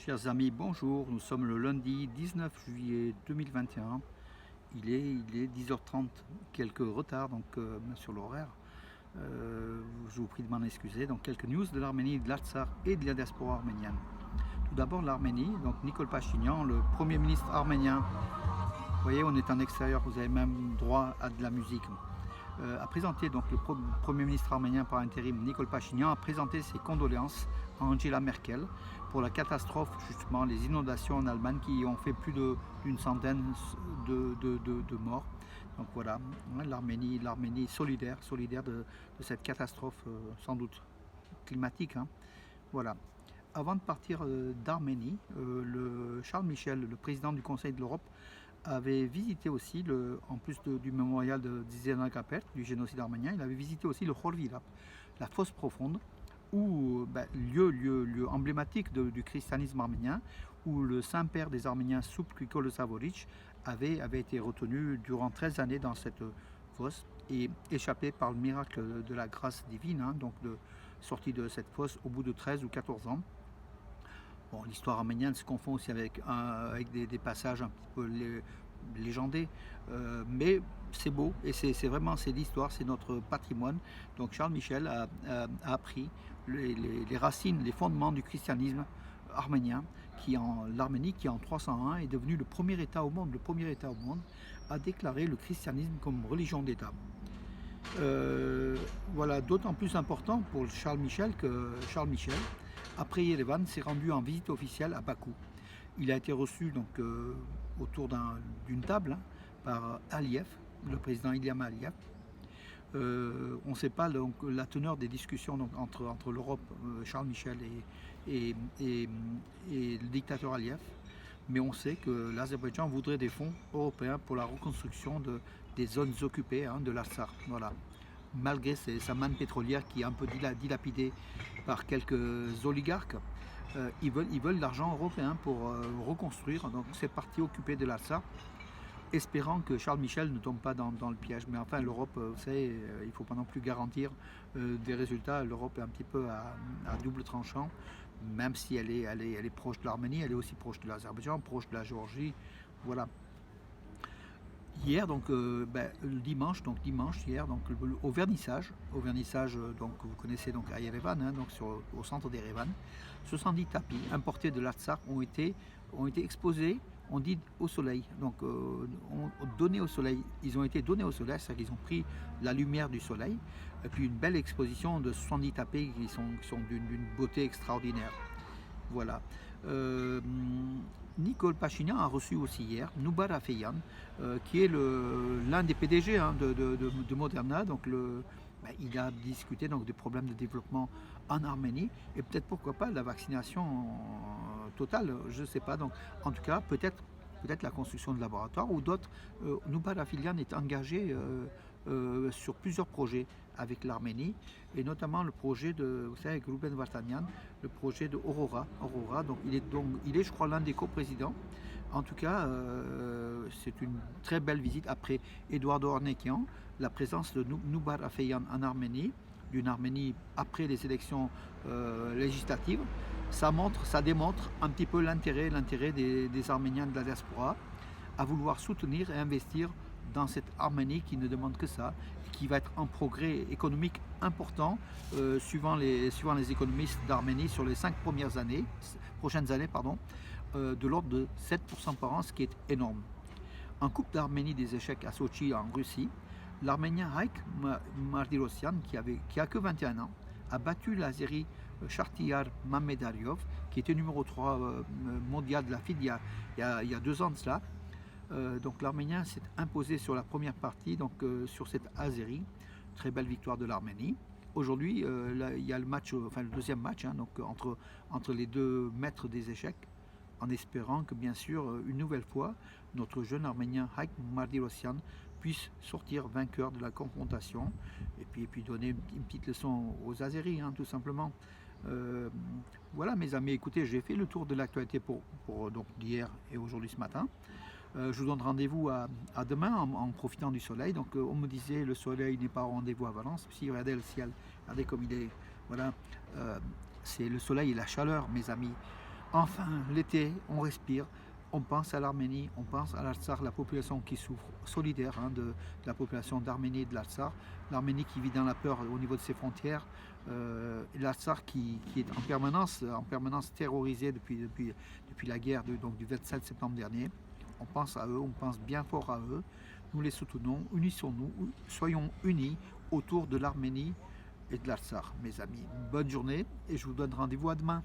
Chers amis, bonjour. Nous sommes le lundi 19 juillet 2021. Il est 10h30, quelques retards sur l'horaire. Je vous prie de m'en excuser. Donc quelques news de l'Arménie, de l'Artsakh et de la diaspora arménienne. Tout d'abord l'Arménie, donc Nikol Pachinian, le Premier ministre arménien. Vous voyez, on est en extérieur, vous avez même droit à de la musique. A présenté, donc le Premier ministre arménien par intérim Nikol Pachinian a présenté ses condoléances à Angela Merkel pour la catastrophe, justement les inondations en Allemagne qui ont fait plus d'une centaine de morts. Donc voilà, l'Arménie solidaire de cette catastrophe sans doute climatique. Voilà. Avant de partir d'Arménie, le Charles Michel, le président du Conseil de l'Europe, avait visité aussi, en plus du mémorial de Dzierżoniów, du génocide arménien, il avait visité aussi le Khor-Virap, la fosse profonde, où, lieu emblématique du christianisme arménien, où le Saint-Père des Arméniens, Soup Nikol Savoric, avait été retenu durant 13 années dans cette fosse et échappé par le miracle de la grâce divine, donc sorti de cette fosse au bout de 13 ou 14 ans. Bon, l'histoire arménienne se confond aussi avec des passages un petit peu légendés, mais c'est beau et c'est l'histoire, c'est notre patrimoine. Donc Charles Michel a appris les racines, les fondements du christianisme arménien, l'Arménie qui en 301 est devenu le premier État au monde, à déclarer le christianisme comme religion d'État. Voilà, d'autant plus important pour Charles Michel que Charles Michel, après Yerevan, s'est rendu en visite officielle à Bakou. Il a été reçu autour d'une table par Aliyev, le président Ilham Aliyev. On ne sait pas la teneur des discussions entre l'Europe, Charles Michel et le dictateur Aliyev, mais on sait que l'Azerbaïdjan voudrait des fonds européens pour la reconstruction des zones occupées de l'Artsakh. Voilà. Malgré sa manne pétrolière qui est un peu dilapidée par quelques oligarques, ils veulent de l'argent européen pour reconstruire donc, ces parties occupées de l'Artsakh, espérant que Charles Michel ne tombe pas dans le piège. Mais enfin, l'Europe, vous savez, il ne faut pas non plus garantir des résultats. L'Europe est un petit peu à double tranchant, même si elle est proche de l'Arménie, elle est aussi proche de l'Azerbaïdjan, proche de la Géorgie. Voilà. Hier, le dimanche, hier, au vernissage, donc vous connaissez donc à Yerevan, au centre d'Erevan, 70 tapis importés de l'Artsakh ont été exposés, on dit au soleil, donnés au soleil. Ils ont été donnés au soleil, c'est-à-dire qu'ils ont pris la lumière du soleil, et puis une belle exposition de 70 tapis qui sont d'une beauté extraordinaire. Voilà. Nikol Pachinian a reçu aussi hier Noubar Afeyan, qui est l'un des PDG de Moderna. Donc il a discuté des problèmes de développement en Arménie et peut-être pourquoi pas la vaccination totale, je ne sais pas. Donc en tout cas peut-être la construction de laboratoires ou d'autres. Noubar Afeyan est engagé sur plusieurs projets avec l'Arménie et notamment le projet vous savez, avec Ruben Vartanian, le projet de Aurora. Donc il est je crois l'un des coprésidents. En tout cas, c'est une très belle visite après Eduardo Ornekian, la présence de Noubar Afeyan en Arménie, d'une Arménie après les élections législatives. Ça démontre un petit peu l'intérêt des Arméniens de la diaspora à vouloir soutenir et investir dans cette Arménie qui ne demande que ça, qui va être un progrès économique important, suivant les économistes d'Arménie sur les 5 prochaines années, de l'ordre de 7% par an, ce qui est énorme. En Coupe d'Arménie des échecs à Sochi en Russie, l'Arménien Haik Mardirosyan, qui a que 21 ans, a battu l'Azéri Shartiyar Mamedariov, qui était numéro 3 mondial de la FIDE il y a 2 ans de cela. Donc l'Arménien s'est imposé sur la première partie, sur cette Azérie. Très belle victoire de l'Arménie. Aujourd'hui, il y a le deuxième match entre les deux maîtres des échecs, en espérant que bien sûr, une nouvelle fois, notre jeune Arménien Haik Mardirosyan puisse sortir vainqueur de la confrontation et puis donner une petite leçon aux Azéris, tout simplement. Voilà mes amis, écoutez, j'ai fait le tour de l'actualité pour d'hier et aujourd'hui ce matin. Je vous donne rendez-vous à demain en profitant du soleil. Donc on me disait le soleil n'est pas au rendez-vous à Valence. Si regardez le ciel, regardez comme il est. Voilà, c'est le soleil et la chaleur, mes amis. Enfin, l'été, on respire, on pense à l'Arménie, on pense à l'Artsakh, la population qui souffre, solidaire de la population d'Arménie et de l'Artsakh. L'Arménie qui vit dans la peur au niveau de ses frontières, et l'Artsakh qui est en permanence terrorisé depuis la guerre donc du 27 septembre dernier. On pense à eux, on pense bien fort à eux. Nous les soutenons, unissons-nous, soyons unis autour de l'Arménie et de l'Artsakh. Mes amis, bonne journée et je vous donne rendez-vous à demain.